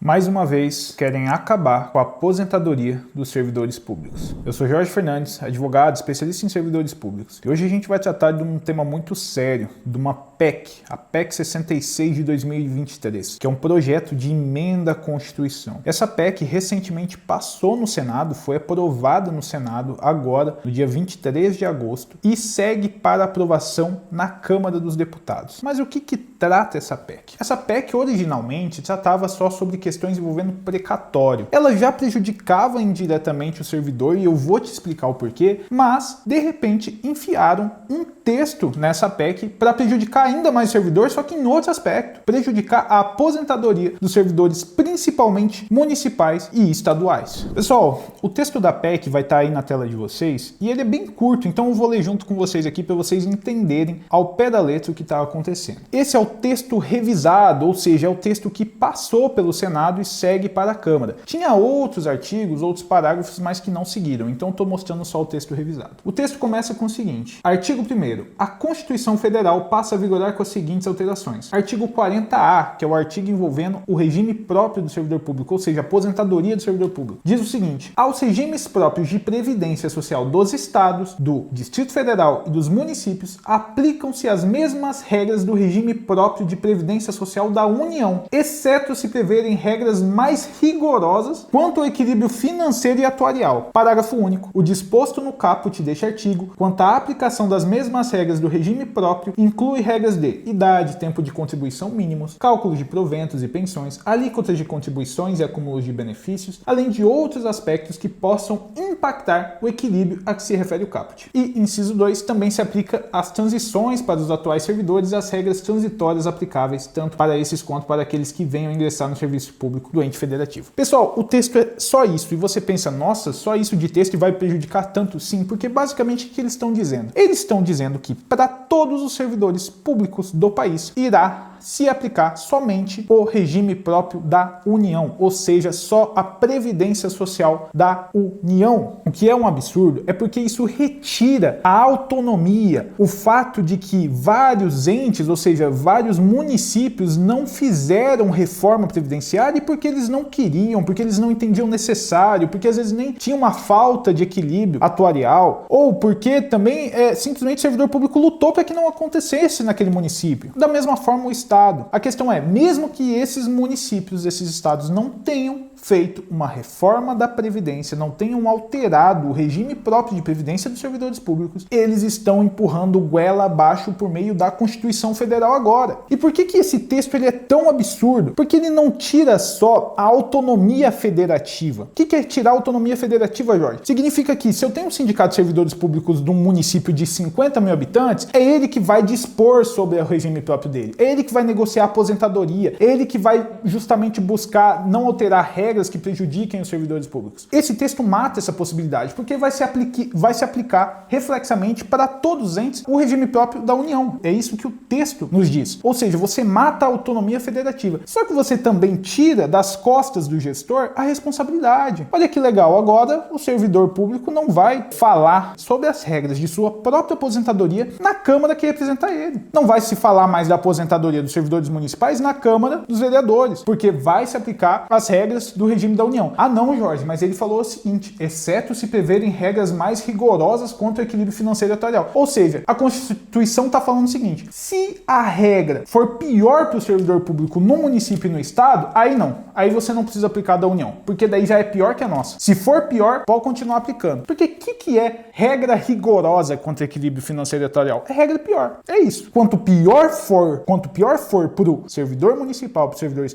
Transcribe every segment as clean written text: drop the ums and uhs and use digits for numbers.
mais uma vez, querem acabar com a aposentadoria dos servidores públicos. Eu sou Jorge Fernandes, advogado, especialista em servidores públicos. E hoje a gente vai tratar de um tema muito sério, de uma PEC, a PEC 66 de 2023, que é um projeto de emenda à Constituição. Essa PEC recentemente passou no Senado, foi aprovada no Senado agora, no dia 23 de agosto, e segue para aprovação na Câmara dos Deputados. Mas o que trata essa PEC? Essa PEC originalmente tratava só sobre questões envolvendo precatório. Ela já prejudicava indiretamente o servidor e eu vou te explicar o porquê, mas de repente enfiaram um texto nessa PEC para prejudicar ainda mais o servidor, só que em outro aspecto, prejudicar a aposentadoria dos servidores, principalmente municipais e estaduais. Pessoal, o texto da PEC vai estar aí na tela de vocês e ele é bem curto, então eu vou ler junto com vocês aqui para vocês entenderem ao pé da letra o que está acontecendo. Esse é o texto revisado, ou seja, é o texto que passou pelo Senado e segue para a Câmara. Tinha outros artigos, outros parágrafos, mas que não seguiram, então estou mostrando só o texto revisado. O texto começa com o seguinte: artigo 1º. A Constituição Federal passa a vigorar com as seguintes alterações. Artigo 40A, que é o artigo envolvendo o regime próprio do servidor público, ou seja, a aposentadoria do servidor público, diz o seguinte: aos regimes próprios de previdência social dos estados, do Distrito Federal e dos municípios, aplicam-se as mesmas regras do regime próprio de previdência social da União, exceto se preverem regras mais rigorosas quanto ao equilíbrio financeiro e atuarial. Parágrafo único. O disposto no caput deste artigo, quanto à aplicação das mesmas regras do regime próprio, inclui regras de idade, tempo de contribuição mínimos, cálculos de proventos e pensões, alíquotas de contribuições e acúmulos de benefícios, além de outros aspectos que possam impactar o equilíbrio a que se refere o caput. E, inciso 2, também se aplica às transições para os atuais servidores e as regras transitórias aplicáveis tanto para esses quanto para aqueles que venham ingressar no serviço público do ente federativo. Pessoal, o texto é só isso e você pensa, nossa, só isso de texto vai prejudicar tanto? Sim, porque basicamente o que eles estão dizendo? Eles estão dizendo que para todos os servidores públicos do país irá se aplicar somente o regime próprio da União, ou seja, só a Previdência Social da União. O que é um absurdo é porque isso retira a autonomia, o fato de que vários entes, ou seja, vários municípios não fizeram reforma previdenciária e porque eles não queriam, porque eles não entendiam necessário, porque às vezes nem tinha uma falta de equilíbrio atuarial, ou porque também simplesmente o servidor público lutou para que não acontecesse naquele município. Da mesma forma o Estado. A questão é, mesmo que esses municípios, esses estados não tenham feito uma reforma da Previdência, não tenham alterado o regime próprio de Previdência dos servidores públicos, eles estão empurrando goela abaixo por meio da Constituição Federal agora. E por que esse texto ele é tão absurdo? Porque ele não tira só a autonomia federativa. O que é tirar a autonomia federativa, Jorge? Significa que se eu tenho um sindicato de servidores públicos de um município de 50 mil habitantes, é ele que vai dispor sobre o regime próprio dele, é ele que vai negociar a aposentadoria, é ele que vai justamente buscar não alterar regras que prejudiquem os servidores públicos. Esse texto mata essa possibilidade, porque vai se aplicar reflexamente para todos os entes o regime próprio da União. É isso que o texto nos diz. Ou seja, você mata a autonomia federativa. Só que você também tira das costas do gestor a responsabilidade. Olha que legal, agora o servidor público não vai falar sobre as regras de sua própria aposentadoria na Câmara que representa ele. Não vai se falar mais da aposentadoria dos servidores municipais na Câmara dos Vereadores, porque vai se aplicar as regras do regime da União. Ah não, Jorge, mas ele falou o seguinte: exceto se preverem regras mais rigorosas contra o equilíbrio financeiro e atuarial. Ou seja, a Constituição está falando o seguinte: se a regra for pior para o servidor público no município e no estado, aí não. Aí você não precisa aplicar da União, porque daí já é pior que a nossa. Se for pior, pode continuar aplicando. Porque o que é regra rigorosa contra equilíbrio financeiro e atuarial? É regra pior. É isso. Quanto pior for para o servidor municipal, para o servidor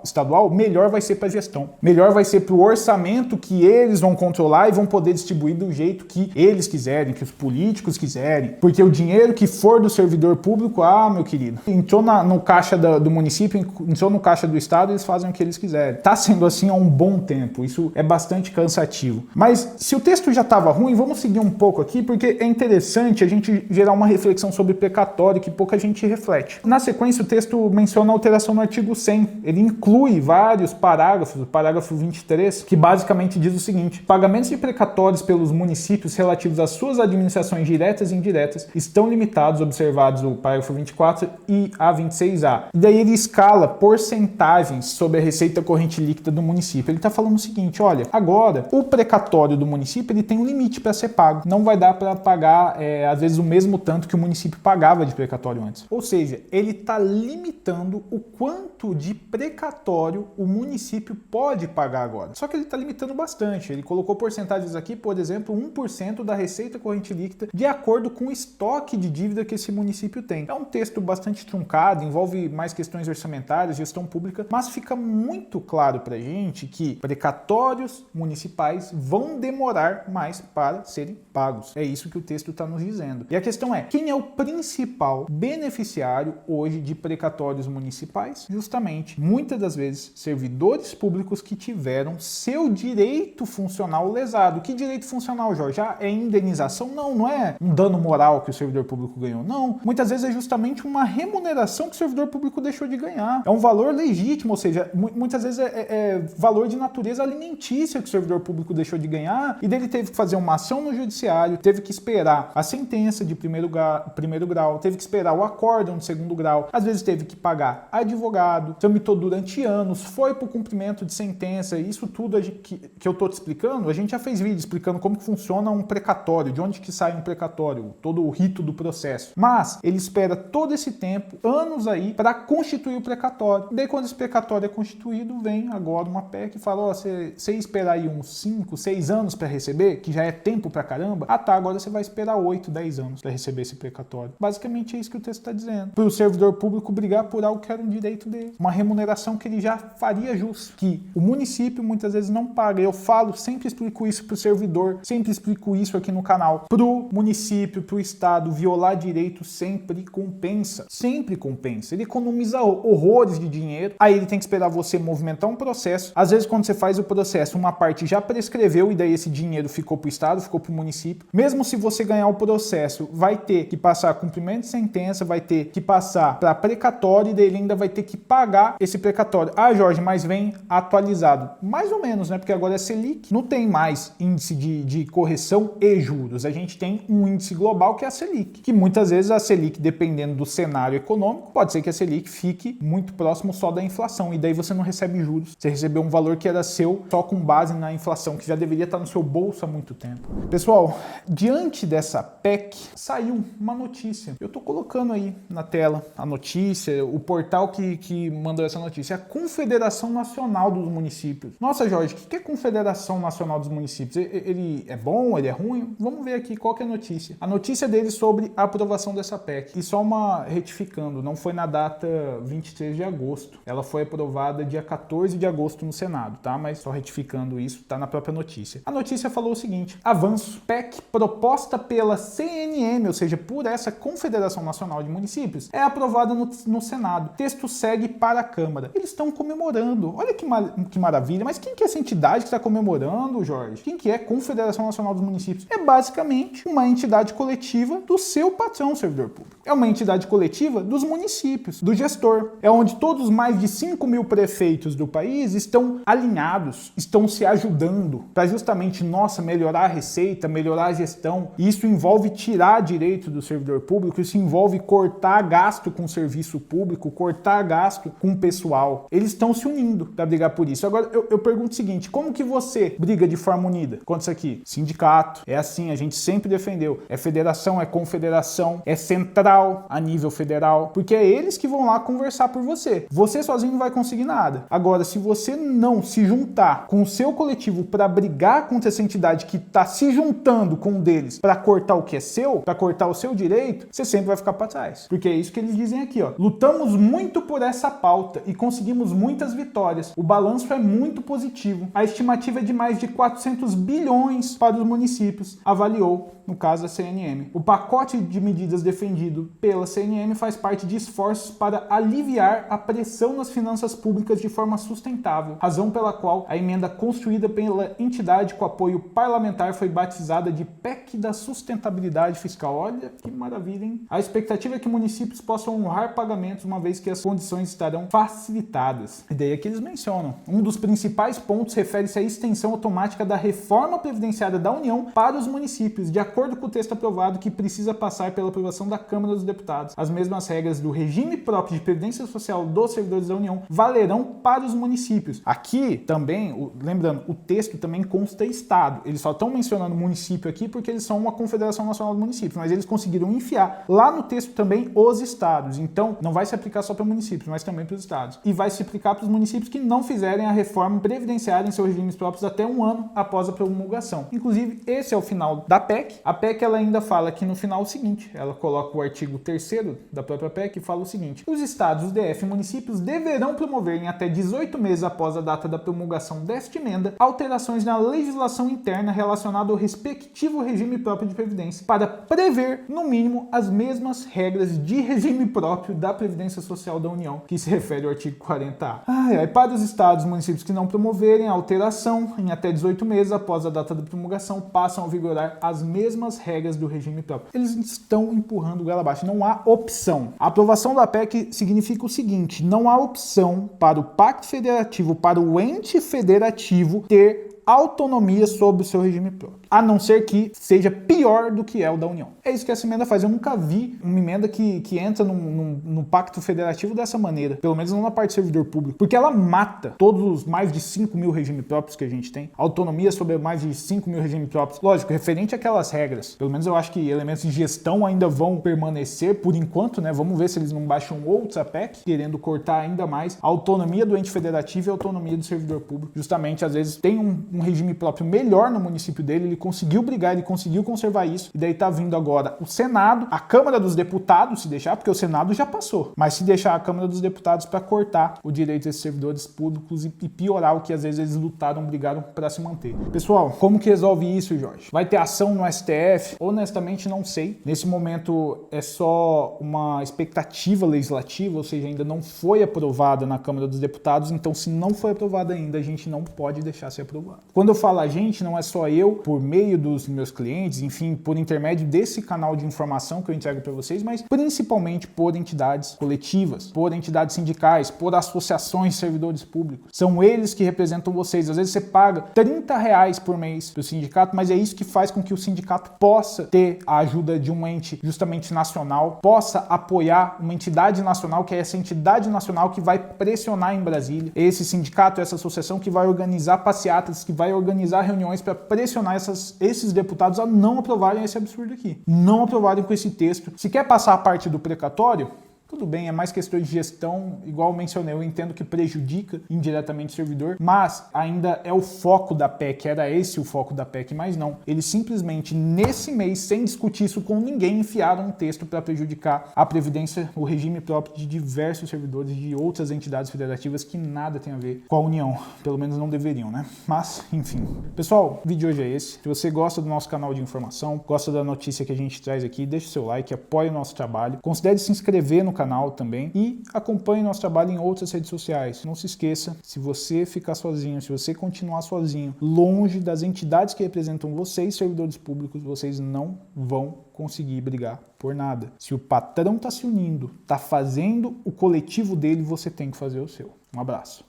estadual, melhor vai ser para a gestão. Melhor vai ser para o orçamento que eles vão controlar e vão poder distribuir do jeito que eles quiserem, que os políticos quiserem. Porque o dinheiro que for do servidor público, meu querido, entrou no caixa do município, entrou no caixa do estado, eles fazem o que eles quiserem. Tá sendo assim há um bom tempo. Isso é bastante cansativo. Mas se o texto já estava ruim, vamos seguir um pouco aqui, porque é interessante a gente gerar uma reflexão sobre precatório que pouca gente reflete. Na sequência, o texto menciona a alteração no artigo 100. Ele inclui vários parágrafos, o parágrafo 23, que basicamente diz o seguinte: pagamentos de precatórios pelos municípios relativos às suas administrações diretas e indiretas estão limitados, observados o parágrafo 24 e a 26A. E daí ele escala porcentagens sobre a receita receita corrente líquida do município. Ele está falando o seguinte, olha, agora o precatório do município ele tem um limite para ser pago. Não vai dar para pagar, às vezes, o mesmo tanto que o município pagava de precatório antes. Ou seja, ele está limitando o quanto de precatório o município pode pagar agora. Só que ele está limitando bastante. Ele colocou porcentagens aqui, por exemplo, 1% da receita corrente líquida de acordo com o estoque de dívida que esse município tem. É um texto bastante truncado, envolve mais questões orçamentárias, gestão pública, mas fica muito claro para a gente que precatórios municipais vão demorar mais para serem pagos. É isso que o texto está nos dizendo. E a questão é, quem é o principal beneficiário hoje de precatórios municipais? Justamente, muitas das vezes, servidores públicos que tiveram seu direito funcional lesado. Que direito funcional, Jorge? Já é indenização? Não, não é um dano moral que o servidor público ganhou. Não. Muitas vezes é justamente uma remuneração que o servidor público deixou de ganhar. É um valor legítimo, ou seja, muitas vezes é valor de natureza alimentícia que o servidor público deixou de ganhar e dele teve que fazer uma ação no judiciário, teve que esperar a sentença de primeiro grau, teve que esperar o acórdão de segundo grau, às vezes teve que pagar advogado, tramitou durante anos, foi para o cumprimento de sentença, isso tudo que eu estou te explicando, a gente já fez vídeo explicando como que funciona um precatório, de onde que sai um precatório, todo o rito do processo. Mas ele espera todo esse tempo, anos aí, para constituir o precatório. Daí quando esse precatório é constituído, vem agora uma PEC e fala, ó, você ia esperar aí uns 5, 6 anos para receber, que já é tempo pra caramba, agora você vai esperar 8, 10 anos para receber esse precatório. Basicamente é isso que o texto está dizendo. Para o servidor público brigar por algo que era um direito dele. Uma remuneração que ele já faria justo, que o município muitas vezes não paga. Eu falo, sempre explico isso para o servidor, sempre explico isso aqui no canal. Para o município, para o estado, violar direito sempre compensa. Sempre compensa. Ele economiza horrores de dinheiro, aí ele tem que esperar você movimentar um processo. Às vezes quando você faz o processo, uma parte já prescreveu e daí esse dinheiro ficou para o estado, ficou para o município. Mesmo se você ganhar o processo, vai ter que passar cumprimento de sentença, vai ter que passar para precatório e daí ele ainda vai ter que pagar esse precatório. Ah, Jorge, mas vem atualizado. Mais ou menos, né? Porque agora é Selic. Não tem mais índice de correção e juros. A gente tem um índice global que é a Selic. Que muitas vezes a Selic, dependendo do cenário econômico, pode ser que a Selic fique muito próximo só da inflação. E daí você não recebe juros. Você recebeu um valor que era seu só com base na inflação, que já deveria estar no seu bolso há muito tempo. Pessoal, diante dessa PEC, saiu uma notícia. Eu estou colocando aí na tela a notícia, o portal que mandou essa notícia, a Confederação Nacional dos Municípios. Nossa, Jorge, o que é Confederação Nacional dos Municípios? Ele é bom, ele é ruim? Vamos ver aqui qual que é a notícia. A notícia dele sobre a aprovação dessa PEC. E só uma retificando, não foi na data 23 de agosto. Ela foi aprovada dia 14 de agosto no Senado, tá? Mas só retificando isso, tá na própria notícia. A notícia falou o seguinte: avanço, PEC proposta pela CNM, ou seja, por essa Confederação Nacional de Municípios, é aprovada no Senado. O texto segue para a Câmara. Eles estão comemorando. Olha que maravilha. Mas quem que é essa entidade que está comemorando, Jorge? Quem que é Confederação Nacional dos Municípios? É basicamente uma entidade coletiva do seu patrão, servidor público. É uma entidade coletiva dos municípios, do gestor. É onde todos os mais de 5 mil prefeitos do país estão alinhados, estão se ajudando para justamente, melhorar a receita, melhorar a gestão. E isso envolve tirar direito do servidor público, isso envolve cortar gasto com o serviço público, cortar gasto com o pessoal. Eles estão se unindo para brigar por isso. Agora, eu pergunto o seguinte, como que você briga de forma unida contra isso aqui? Sindicato, é assim, a gente sempre defendeu. É federação, é confederação, é central a nível federal, porque é eles que vão lá conversar por você. Você sozinho não vai conseguir nada. Agora, se você não se juntar com o seu coletivo para brigar contra essa entidade que está se juntando com um deles para cortar o que é seu, para cortar o seu direito, você sempre vai ficar para trás. Porque é isso que eles dizem aqui, ó. Lutamos muito por essa pauta e conseguimos muitas vitórias. O balanço é muito positivo. A estimativa é de mais de 400 bilhões para os municípios, avaliou, no caso, a CNM. O pacote de medidas defendido pela CNM faz parte de esforços para aliviar a pressão nas finanças públicas de forma sustentável, razão pela qual a emenda construída pela entidade com apoio parlamentar foi batizada de PEC da Sustentabilidade Fiscal. Olha que maravilha, hein? A expectativa é que municípios possam honrar pagamentos uma vez que as condições estarão facilitadas. E daí é que eles mencionam. Um dos principais pontos refere-se à extensão automática da reforma previdenciária da União para os municípios, de acordo com o texto aprovado, que precisa passar pela aprovação da Câmara dos Deputados. As mesmas regras do regime próprio de previdência social dos servidores da União valerão para os municípios. Aqui também, lembrando, o texto também consta estado. Eles só estão mencionando município aqui porque eles são uma Confederação Nacional de Municípios, mas eles conseguiram enfiar lá no texto também os estados. Então, não vai se aplicar só para municípios, mas também para os estados. E vai se aplicar para os municípios que não fizerem a reforma previdenciária em seus regimes próprios até um ano após a promulgação. Inclusive, esse é o final da PEC. A PEC ela ainda fala aqui no final o seguinte, ela coloca o artigo 3º da própria PEC e fala o seguinte: os estados, os DF e municípios deverão promover em até 18 meses após a data da promulgação desta emenda alterações na legislação interna relacionada ao respectivo regime próprio de previdência para prever, no mínimo, as mesmas regras de regime próprio da Previdência Social da União, que se refere ao artigo 40A. Para os estados e municípios que não promoverem a alteração em até 18 meses após a data da promulgação, passam a vigorar as mesmas regras do regime próprio. Eles estão empurrando o goela abaixo, não há opção. A aprovação da PEC significa o seguinte: não há opção para o Pacto Federativo, para o ente federativo ter autonomia sobre o seu regime próprio, a não ser que seja pior do que é o da União. É isso que essa emenda faz. Eu nunca vi uma emenda que entra no Pacto Federativo dessa maneira, pelo menos não na parte do servidor público, porque ela mata todos os mais de 5 mil regimes próprios que a gente tem, autonomia sobre mais de 5 mil regimes próprios, lógico, referente àquelas regras. Pelo menos eu acho que elementos de gestão ainda vão permanecer por enquanto, né? Vamos ver se eles não baixam outra PEC, querendo cortar ainda mais a autonomia do ente federativo e a autonomia do servidor público. Justamente, às vezes, tem um regime próprio melhor no município dele, ele conseguiu brigar, ele conseguiu conservar isso, e daí tá vindo agora o Senado, a Câmara dos Deputados, se deixar, porque o Senado já passou, mas se deixar a Câmara dos Deputados para cortar o direito desses servidores públicos e piorar o que às vezes eles lutaram, brigaram para se manter. Pessoal, como que resolve isso, Jorge? Vai ter ação no STF? Honestamente, não sei. Nesse momento é só uma expectativa legislativa, ou seja, ainda não foi aprovada na Câmara dos Deputados, então se não foi aprovada ainda, a gente não pode deixar ser aprovado. Quando eu falo a gente, não é só eu, por meio dos meus clientes, enfim, por intermédio desse canal de informação que eu entrego para vocês, mas principalmente por entidades coletivas, por entidades sindicais, por associações de servidores públicos. São eles que representam vocês. Às vezes você paga R$30 por mês para o sindicato, mas é isso que faz com que o sindicato possa ter a ajuda de um ente justamente nacional, possa apoiar uma entidade nacional, que é essa entidade nacional que vai pressionar em Brasília. Esse sindicato, essa associação que vai organizar passeatas, que vai organizar reuniões para pressionar esses deputados a não aprovarem esse absurdo aqui. Não aprovarem com esse texto. Se quer passar a parte do precatório, tudo bem, é mais questão de gestão, igual eu mencionei, eu entendo que prejudica indiretamente o servidor, mas ainda é o foco da PEC, era esse o foco da PEC, mas não. Eles simplesmente, nesse mês, sem discutir isso com ninguém, enfiaram um texto para prejudicar a previdência, o regime próprio de diversos servidores de outras entidades federativas que nada tem a ver com a União, pelo menos não deveriam, né? Mas, enfim. Pessoal, o vídeo de hoje é esse. Se você gosta do nosso canal de informação, gosta da notícia que a gente traz aqui, deixe o seu like, apoie o nosso trabalho, considere se inscrever no canal também e acompanhe nosso trabalho em outras redes sociais. Não se esqueça, se você ficar sozinho, se você continuar sozinho, longe das entidades que representam vocês, servidores públicos, vocês não vão conseguir brigar por nada. Se o patrão está se unindo, está fazendo o coletivo dele, você tem que fazer o seu. Um abraço.